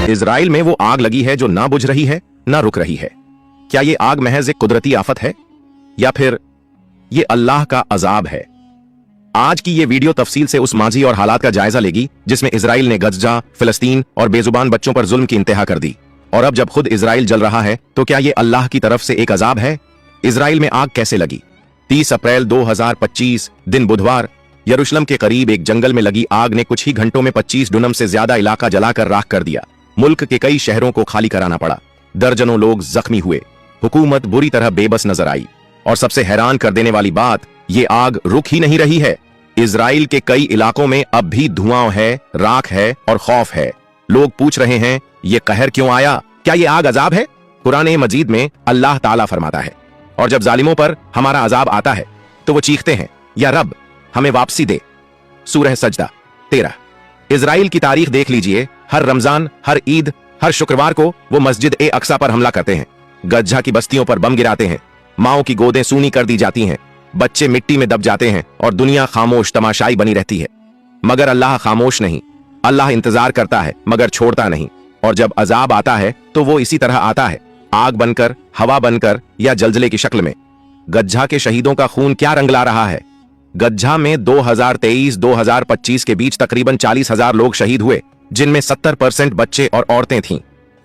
Israel में वो आग लगी है जो ना बुझ रही है ना रुक रही है। क्या ये आग महज एक कुदरती आफत है या फिर ये अल्लाह का अजाब है? आज की ये वीडियो तफसील से उस माजी और हालात का जायजा लेगी जिसमें इजराइल ने गजा, फिलिस्तीन और बेजुबान बच्चों पर जुल्म की इंतहा कर दी। और अब जब खुद इजराइल जल रहा है तो क्या ये अल्लाह की तरफ से एक अजाब है? इजराइल में आग कैसे लगी? 30 अप्रैल 2025 दिन बुधवार यरूशलेम के करीब एक जंगल में लगी आग ने कुछ ही घंटों में 25 डुनम से ज्यादा इलाका जलाकर राख कर दिया। मुल्क के कई शहरों को खाली कराना पड़ा। दर्जनों लोग जख्मी हुए। हुकूमत बुरी तरह बेबस नजर आई। और सबसे हैरान कर देने वाली बात, ये आग रुक ही नहीं रही है। इजराइल के कई इलाकों में अब भी धुआं है, राख है और खौफ है। लोग पूछ रहे हैं, ये कहर क्यों आया? क्या ये आग अजाब है? कुरान मजीद में अल्लाह ताला फरमाता है, और जब जालिमों पर हमारा अजाब आता है तो वो चीखते हैं, या रब हमें वापसी दे। सूरह सजदा 13। इजराइल की तारीख देख लीजिए। हर रमजान, हर ईद, हर शुक्रवार को वो मस्जिद ए अक्सा पर हमला करते हैं। गज्जा की बस्तियों पर बम गिराते हैं। माओं की गोदें सूनी कर दी जाती हैं। बच्चे मिट्टी में दब जाते हैं और दुनिया खामोश तमाशाई बनी रहती है। मगर अल्लाह खामोश नहीं। अल्लाह इंतजार करता है मगर छोड़ता नहीं। और जब अजाब आता है तो वो इसी तरह आता है, आग बनकर, हवा बनकर या जलजले की शक्ल में। गज्जा के शहीदों का खून क्या रंग ला रहा है? गज्जा में 2023-2025 के बीच तकरीबन 40,000 लोग शहीद हुए, जिनमें 70% बच्चे और औरतें थीं।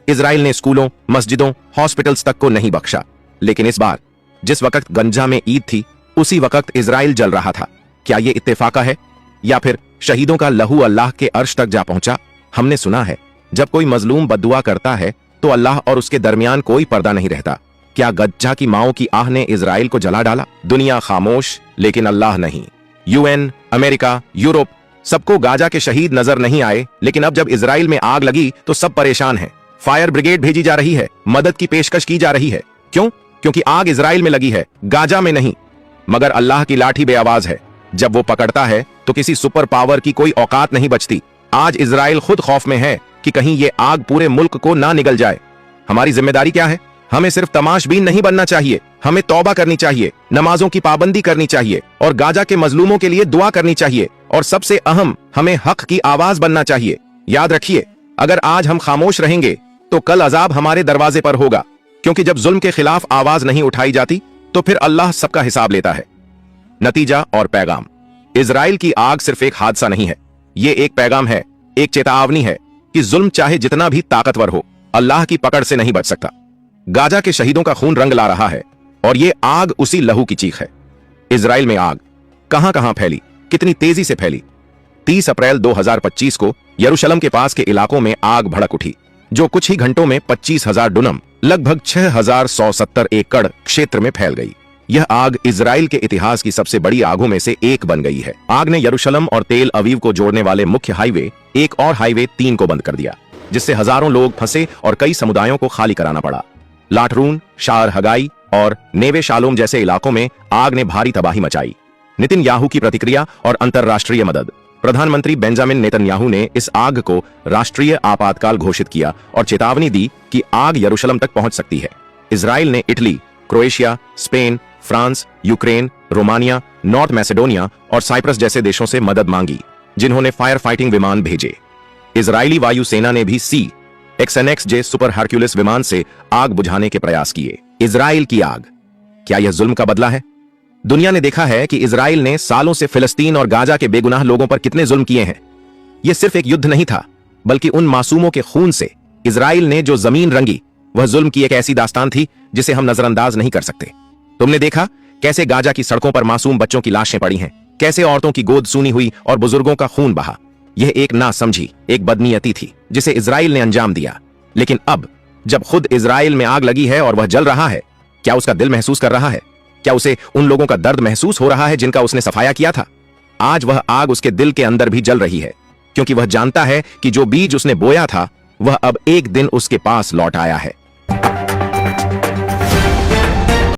इजराइल ने स्कूलों, मस्जिदों, हॉस्पिटल्स तक को नहीं बख्शा। लेकिन इस बार जिस वक्त गंजा में ईद थी, उसी वक्त इजराइल जल रहा था। क्या ये इत्तेफाका है या फिर शहीदों का लहू अल्लाह के अर्श तक जा पहुंचा? हमने सुना है, जब कोई मजलूम बद्दुआ करता है तो अल्लाह और उसके दरमियान कोई पर्दा नहीं रहता। क्या गज्जा की माओं की आह ने इजराइल को जला डाला? दुनिया खामोश, लेकिन अल्लाह नहीं। यूएन, अमेरिका, यूरोप, सबको गाजा के शहीद नजर नहीं आए। लेकिन अब जब इजराइल में आग लगी तो सब परेशान हैं। फायर ब्रिगेड भेजी जा रही है, मदद की पेशकश की जा रही है। क्यों? क्योंकि आग इजराइल में लगी है, गाजा में नहीं। मगर अल्लाह की लाठी बेआवाज है। जब वो पकड़ता है तो किसी सुपर पावर की कोई औकात नहीं बचती। आज इजराइल खुद खौफ में है कि कहीं ये आग पूरे मुल्क को ना निगल जाए। हमारी जिम्मेदारी क्या है? हमें सिर्फ तमाशबीन नहीं बनना चाहिए, हमें तौबा करनी चाहिए, नमाजों की पाबंदी करनी चाहिए और गाजा के मजलूमों के लिए दुआ करनी चाहिए। और सबसे अहम, हमें हक की आवाज बनना चाहिए। याद रखिए, अगर आज हम खामोश रहेंगे तो कल अजाब हमारे दरवाजे पर होगा। क्योंकि जब जुल्म के खिलाफ आवाज नहीं उठाई जाती तो फिर अल्लाह सबका हिसाब लेता है। नतीजा और पैगाम। इजराइल की आग सिर्फ एक हादसा नहीं है, ये एक पैगाम है, एक चेतावनी है कि जुल्म चाहे जितना भी ताकतवर हो, अल्लाह की पकड़ से नहीं बच सकता। गाजा के शहीदों का खून रंग ला रहा है और ये आग उसी लहू की चीख है। इजराइल में आग कहां कहां फैली, कितनी तेजी से फैली? 30 अप्रैल 2025 को यरूशलेम के पास के इलाकों में आग भड़क उठी, जो कुछ ही घंटों में 25,000 डुनम, लगभग 6,170 एकड़ क्षेत्र में फैल गई। यह आग इजराइल के इतिहास की सबसे बड़ी आगों में से एक बन गई है। आग ने यरूशलेम और तेल अवीव को जोड़ने वाले मुख्य हाईवे 1 और हाईवे 3 को बंद कर दिया, जिससे हजारों लोग फंसे और कई समुदायों को खाली कराना पड़ा। लाटरून, शार हगाई और नेवे शालोम जैसे इलाकों में आग ने भारी तबाही मचाई। नेतन्याहू की प्रतिक्रिया और अंतर्राष्ट्रीय मदद। प्रधानमंत्री बेंजामिन नेतन्याहू ने इस आग को राष्ट्रीय आपातकाल घोषित किया और चेतावनी दी कि आग यरूशलेम तक पहुंच सकती है। इजराइल ने Italy, Croatia, Spain, France, Ukraine, Romania, North Macedonia और साइप्रस जैसे देशों से मदद मांगी, जिन्होंने फायर फाइटिंग विमान भेजे। इजरायली वायुसेना ने भी C-XNX-J सुपर हरक्यूलिस विमान से आग बुझाने के प्रयास किए। इजराइल की आग, क्या यह जुल्म का बदला है? दुनिया ने देखा है कि इजराइल ने सालों से फिलिस्तीन और गाजा के बेगुनाह लोगों पर कितने जुल्म किए हैं। यह सिर्फ एक युद्ध नहीं था, बल्कि उन मासूमों के खून से इजराइल ने जो जमीन रंगी, वह जुल्म की एक ऐसी दास्तान थी जिसे हम नजरअंदाज नहीं कर सकते। तुमने देखा कैसे गाजा की सड़कों पर मासूम बच्चों की लाशें पड़ी हैं, कैसे औरतों की गोद सूनी हुई और बुजुर्गों का खून बहा। यह एक नासमझी, एक बदनीयती थी जिसे इजराइल ने अंजाम दिया। लेकिन अब जब खुद इजराइल में आग लगी है और वह जल रहा है, क्या उसका दिल महसूस कर रहा है? क्या उसे उन लोगों का दर्द महसूस हो रहा है जिनका उसने सफाया किया था? आज वह आग उसके दिल के अंदर भी जल रही है, क्योंकि वह जानता है कि जो बीज उसने बोया था वह अब एक दिन उसके पास लौट आया है।